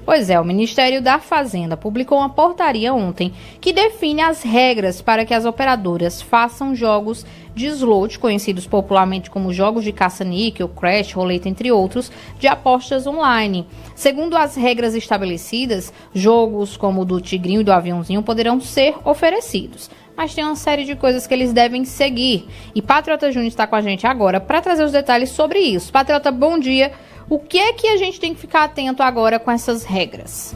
Pois é, o Ministério da Fazenda publicou uma portaria ontem que define as regras para que as operadoras façam jogos de slot, conhecidos popularmente como jogos de caça-níquel, crash, roleta, entre outros, de apostas online. Segundo as regras estabelecidas, jogos como o do Tigrinho e do Aviãozinho poderão ser oferecidos. Mas tem uma série de coisas que eles devem seguir. E Patriota Júnior está com a gente agora para trazer os detalhes sobre isso. Patriota, bom dia. O que é que a gente tem que ficar atento agora com essas regras?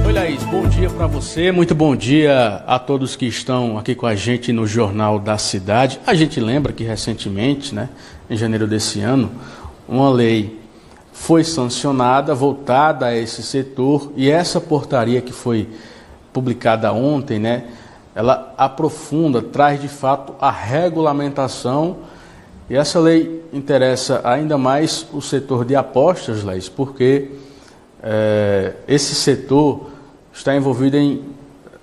Oi, Laís, bom dia para você, muito bom dia a todos que estão aqui com a gente no Jornal da Cidade. A gente lembra que recentemente, em janeiro desse ano, uma lei foi sancionada, voltada a esse setor, e essa portaria que foi publicada ontem, ela aprofunda, traz de fato a regulamentação, e essa lei interessa ainda mais o setor de apostas, Laís, porque esse setor está envolvido em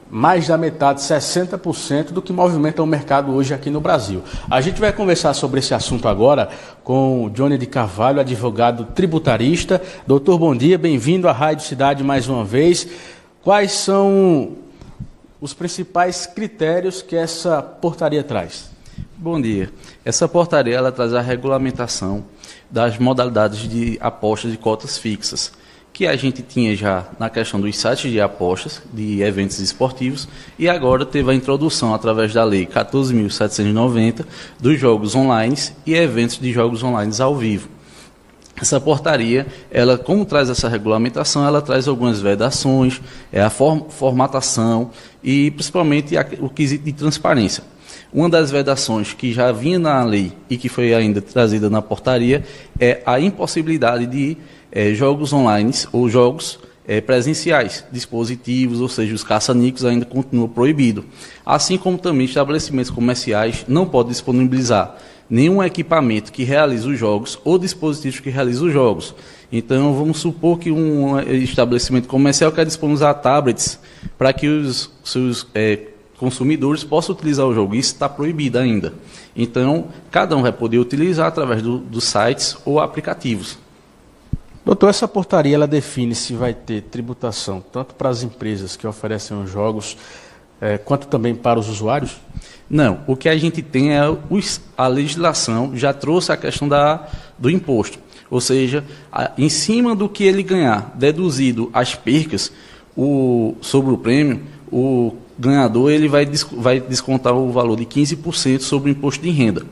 mais da metade, 60% do que movimenta o mercado hoje aqui no Brasil. A gente vai conversar sobre esse assunto agora com o Johnny de Carvalho, advogado tributarista. Doutor, bom dia, bem-vindo à Rádio Cidade mais uma vez. Quais são os principais critérios que essa portaria traz? Bom dia. Essa portaria ela traz a regulamentação das modalidades de apostas de cotas fixas, que a gente tinha já na questão dos sites de apostas, de eventos esportivos, e agora teve a introdução, através da Lei 14.790, dos jogos online e eventos de jogos online ao vivo. Essa portaria, ela, como traz essa regulamentação, ela traz algumas vedações, a formatação e principalmente o quesito de transparência. Uma das vedações que já vinha na lei e que foi ainda trazida na portaria é a impossibilidade de jogos online ou jogos presenciais, dispositivos, ou seja, os caça-níqueis ainda continuam proibidos. Assim como também estabelecimentos comerciais não podem disponibilizar nenhum equipamento que realize os jogos ou dispositivos que realizem os jogos. Então, vamos supor que um estabelecimento comercial quer disponibilizar tablets para que os seus consumidores possam utilizar o jogo. Isso está proibido ainda. Então, cada um vai poder utilizar através dos sites ou aplicativos. Doutor, essa portaria ela define se vai ter tributação tanto para as empresas que oferecem os jogos, quanto também para os usuários? Não, o que a gente tem é a legislação já trouxe a questão do imposto, ou seja, em cima do que ele ganhar, deduzido as percas sobre o prêmio, o ganhador ele vai descontar o valor de 15% sobre o imposto de renda.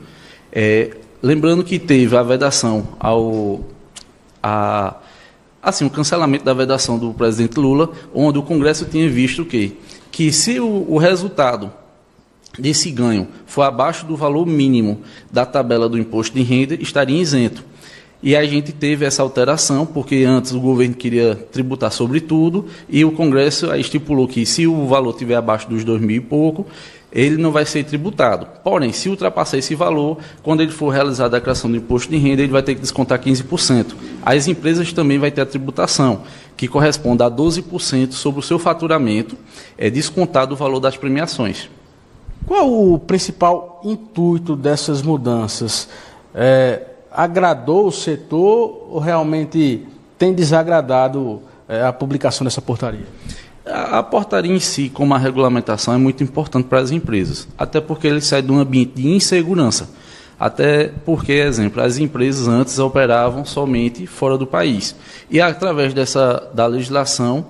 Lembrando que teve a vedação o cancelamento da vedação do presidente Lula, onde o Congresso tinha visto que se o resultado desse ganho for abaixo do valor mínimo da tabela do imposto de renda, estaria isento. E a gente teve essa alteração, porque antes o governo queria tributar sobre tudo, e o Congresso estipulou que se o valor estiver abaixo dos 2.000 e pouco, ele não vai ser tributado. Porém, se ultrapassar esse valor, quando ele for realizar a declaração do imposto de renda, ele vai ter que descontar 15%. As empresas também vão ter a tributação, que corresponde a 12% sobre o seu faturamento, descontado o valor das premiações. Qual o principal intuito dessas mudanças? Agradou o setor ou realmente tem desagradado a publicação dessa portaria? A portaria em si, como a regulamentação, é muito importante para as empresas, até porque ele sai de um ambiente de insegurança. Até porque, exemplo, as empresas antes operavam somente fora do país. E através da legislação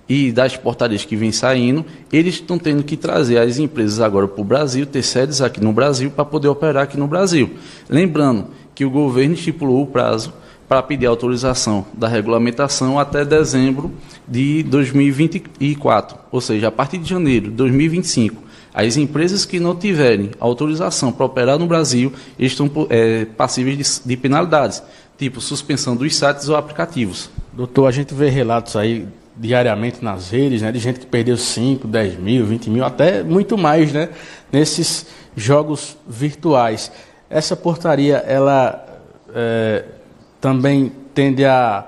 e das portarias que vêm saindo, eles estão tendo que trazer as empresas agora para o Brasil, ter sedes aqui no Brasil, para poder operar aqui no Brasil. Lembrando que o governo estipulou o prazo para pedir autorização da regulamentação até dezembro de 2024, ou seja, a partir de janeiro de 2025. As empresas que não tiverem autorização para operar no Brasil estão passíveis de penalidades, tipo suspensão dos sites ou aplicativos. Doutor, a gente vê relatos aí diariamente nas redes, de gente que perdeu 5, 10 mil, 20 mil, até muito mais, nesses jogos virtuais. Essa portaria, ela também tende a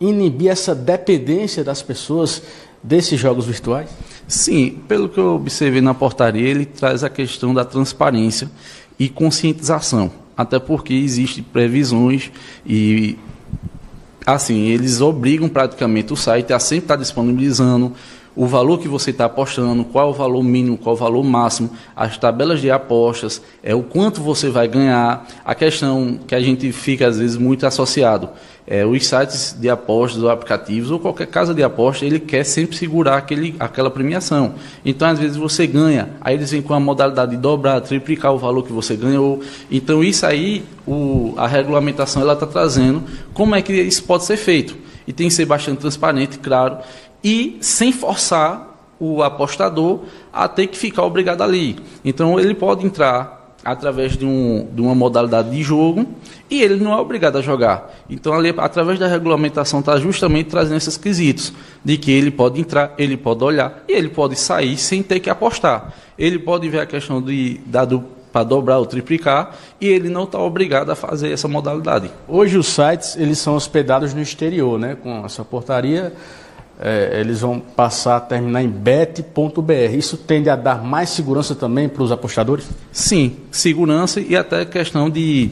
inibir essa dependência das pessoas desses jogos virtuais? Sim, pelo que eu observei na portaria, ele traz a questão da transparência e conscientização. até porque existem previsões e, assim, eles obrigam praticamente o site a sempre estar disponibilizando o valor que você está apostando, qual é o valor mínimo, qual é o valor máximo, as tabelas de apostas, o quanto você vai ganhar, a questão que a gente fica às vezes muito associado, os sites de apostas ou aplicativos ou qualquer casa de aposta, ele quer sempre segurar aquela premiação. Então às vezes você ganha, aí eles vêm com a modalidade de dobrar, triplicar o valor que você ganhou. Então isso aí, a regulamentação ela está trazendo como é que isso pode ser feito. E tem que ser bastante transparente, claro, e sem forçar o apostador a ter que ficar obrigado ali. Então ele pode entrar através de uma modalidade de jogo e ele não é obrigado a jogar. Então ali, através da regulamentação, está justamente trazendo esses quesitos, de que ele pode entrar, ele pode olhar e ele pode sair sem ter que apostar. Ele pode ver a questão para dobrar ou triplicar, e ele não está obrigado a fazer essa modalidade. Hoje os sites eles são hospedados no exterior, né? Com essa portaria, eles vão passar a terminar em bet.br. Isso tende a dar mais segurança também para os apostadores? Sim, segurança e até questão de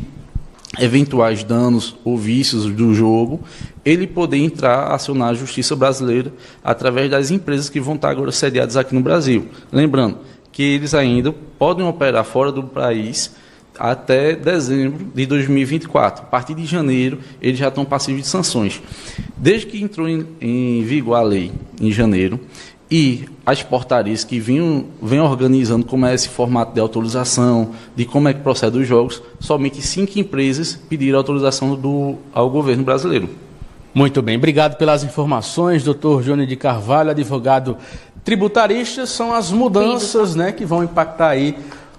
eventuais danos ou vícios do jogo, ele poder entrar, acionar a Justiça Brasileira através das empresas que vão estar agora sediadas aqui no Brasil. Lembrando que eles ainda podem operar fora do país até dezembro de 2024. A partir de janeiro, eles já estão passíveis de sanções. Desde que entrou em vigor a lei, em janeiro, e as portarias que vêm organizando como é esse formato de autorização, de como é que procede os jogos, somente 5 empresas pediram autorização ao governo brasileiro. Muito bem, obrigado pelas informações, Dr. Johnny de Carvalho, advogado tributarista. São as mudanças, né, que vão impactar aí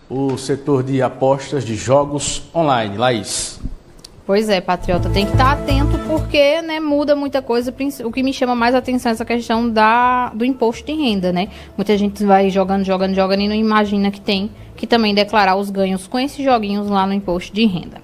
o setor de apostas de jogos online. Laís. Pois é, Patriota, tem que estar atento porque, né, muda muita coisa. O que me chama mais a atenção é essa questão do imposto de renda, né? Muita gente vai jogando e não imagina que tem que também declarar os ganhos com esses joguinhos lá no imposto de renda.